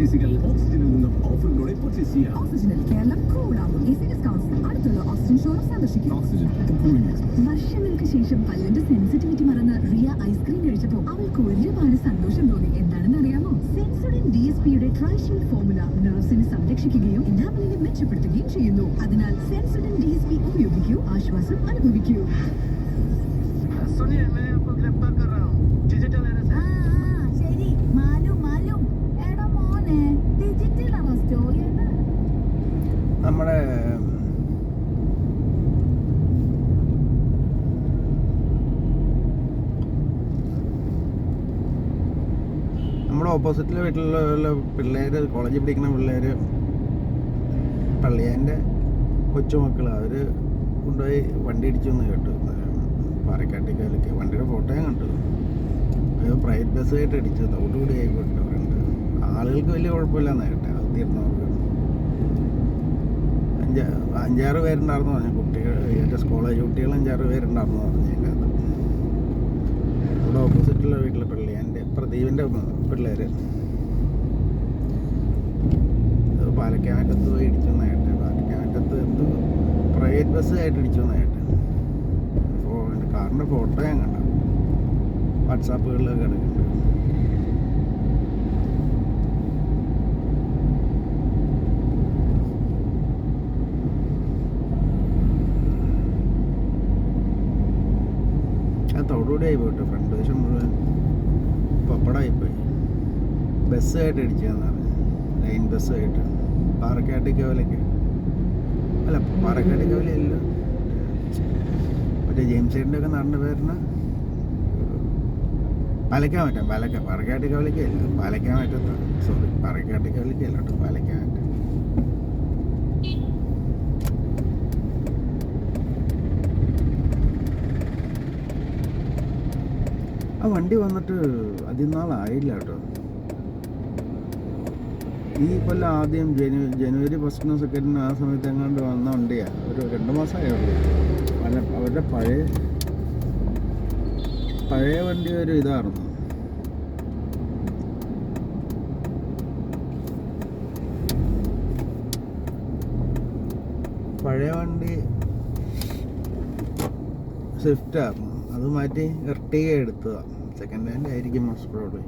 എസികൾ ഓക്സിജനിൽ നിന്നും ഓഫറിലൂടെ പർച്ചേസ് ചെയ്യാം. ഓക്സിജനിൽ Keralam കൂളാകും. AC discounts അടുത്തുള്ള ഓക്സിജൻ ഷോറൂം സന്ദർശിക്കും. Oxygen cooling expert. വർഷങ്ങൾക്ക് ശേഷം പല്ലിന്റെ സെൻസിറ്റിവിറ്റി മറന്ന് റിയ ഐസ്ക്രീം കഴിച്ചപ്പോൾ അവൾക്ക് ഒരുപാട് സന്തോഷം തോന്നി. എന്താണെന്ന് അറിയാമോ? സെൻസോഡിൻ DSPയുടെ ട്രൈഷീൽഡ് ഫോർമുല നെർവ്സിനെ സംരക്ഷിക്കുകയും എനാമലിനെ മെച്ചപ്പെടുത്തുകയും ചെയ്യുന്നു. അതിനാൽ സെൻസോഡിൻ DSP ഉപയോഗിക്കൂ, ആശ്വാസം അനുഭവിക്കൂ. सुनिए, मैं आपको गिरफ्तार कर रहा हूँ डिजिटल अरेस्ट. ശരി, മാലും എടാ മോനെ, ഡിജിറ്റൽ അറസ്റ്റോ? നമ്മുടെ ഓപ്പോസിറ്റിലെ വീട്ടിലുള്ള പിള്ളേർ, കോളേജിൽ പഠിക്കുന്ന പിള്ളേർ, പള്ളിയാൻ്റെ കൊച്ചുമക്കൾ, അവർ കൊണ്ടുപോയി വണ്ടി ഇടിച്ചു എന്ന് കേട്ടു. പാറക്കാട്ടിക്കാലൊക്കെ വണ്ടിയുടെ ഫോട്ടോ ഞാൻ കണ്ടു. പ്രൈവറ്റ് ബസ്സായിട്ട് അടിച്ചത് തോട്ടുകൂടി ആയിക്കോട്ടവരുണ്ട്. ആളുകൾക്ക് വലിയ കുഴപ്പമില്ലെന്ന് കേട്ടെ. തീർന്നവർക്ക് 5-6 പേരുണ്ടായിരുന്നു പറഞ്ഞു. കുട്ടികൾ, എൻ്റെ കോളേജ് കുട്ടികൾ 5-6 പേരുണ്ടായിരുന്നു പറഞ്ഞു. എൻ്റെ അത് ഇവിടെ ഓപ്പോസിറ്റുള്ള വീട്ടിലെ പള്ളി, എൻ്റെ പ്രദീപിൻ്റെ പിള്ളേർ പാലക്കാനറ്റത്ത് പോയി ഇടിച്ചു എന്നായിട്ട്. പാലക്കാനറ്റത്ത് എന്തോ പ്രൈവറ്റ് ബസ്സായിട്ട് ഇടിച്ചു എന്നായിട്ട്. എൻ്റെ കാറിൻ്റെ ഫോട്ടോ ഞാൻ കണ്ടു, വാട്സാപ്പുകളിലൊക്കെ കിടക്കുന്നുണ്ട്. തോടുകൂടി ആയിപ്പോട്ടെ. ഫ്രണ്ട് വശം മുഴുവൻ പപ്പടമായിപ്പോയി. ബസ്സായിട്ട് ഇടിച്ചതെന്ന് പറഞ്ഞു, ലൈൻ ബസ്സായിട്ട്. പാറക്കാട്ടിക്കവലയ്ക്ക് അല്ല, പാറക്കാട്ടിക്കവലയല്ല, മറ്റേ ജെയിംസ് ചേട്ടൻ്റെ ഒക്കെ നാടിൻ്റെ പേരിന് പാലക്കാമറ്റം. പാറക്കാട്ടിക്കവലയ്ക്കല്ല, പാലക്കാമറ്റത്ത്. സോറി, പാറക്കാട്ടിക്കവലയ്ക്കല്ല കേട്ടോ, പാലക്കാമറ്റം. ആ വണ്ടി വന്നിട്ട് അതിനാളായില്ല കേട്ടോ. ഈ കൊല്ലം ആദ്യം ജനുവരി 1 2 ആ സമയത്ത് എങ്ങാണ്ട് വന്ന വണ്ടിയാണ്. ഒരു 2 മാസമായുള്ളൂ. അവരുടെ പഴയ വണ്ടി ഒരു ഇതായിരുന്നു. പഴയ വണ്ടി സ്വിഫ്റ്റായിരുന്നു. അത് മാറ്റി എർട്ടിക എടുത്തതാണ്. സെക്കൻഡ് ഹാൻഡ് ആയിരിക്കും മോസ്റ്റ് പ്രോബബ്ലി.